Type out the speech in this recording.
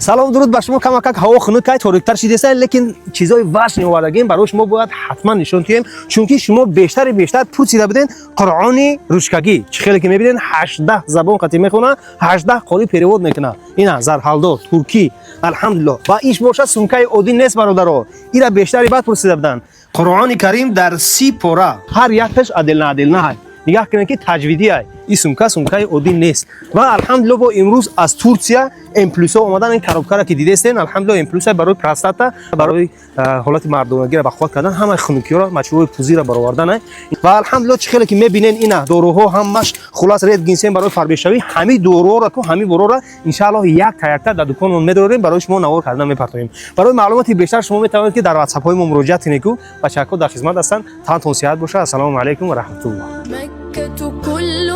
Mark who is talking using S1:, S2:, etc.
S1: سلام درود بر شما. کماکک هوا خنک تاریک‌تر شده است، لیکن چیزای وحش نیاوردگیم برای شما باید حتما نشون دهیم، چون که شما بیشتر پرسیده بودین قرآن روشکگی چه خیلی که میبینین 18 زبان قطعی میخونه، 18 قاری پیرواد میکنه. اینا زرحالدو ترکی الحمدلله و ایش باشه سمکه عادی نیست برادرها. اینا بیشتر پرسیده بودن. قرآن کریم در 30 پاره، هر یکش عدل نه نگاه کنید که تجویدی است. این سمکه عادی نیست و الحمدلله با امروز از ترکیه امپلوسا اومدن. این کاروبکارا که دیدین الحمدلله امپلوسا برای پراستاتا، برای حالت مردمگی را بخواد کردن، همه خنکی را مچوی پوزی را برآوردن و الحمدلله چه خیلی که میبینین اینا دوروها همش خلاص رید گینسین برای فربشوی. همین دورو را تو همین برو را ان شاء الله یک تا در دکانمون میداریم برای شما نوار کردن میپرتیم. برای معلوماتی بیشتر شما میتونید که در واتساپ های ما مراجعه کنید. بچه‌ها در خدمت هستن. تان صحت باشه. السلام علیکم و رحمت الله.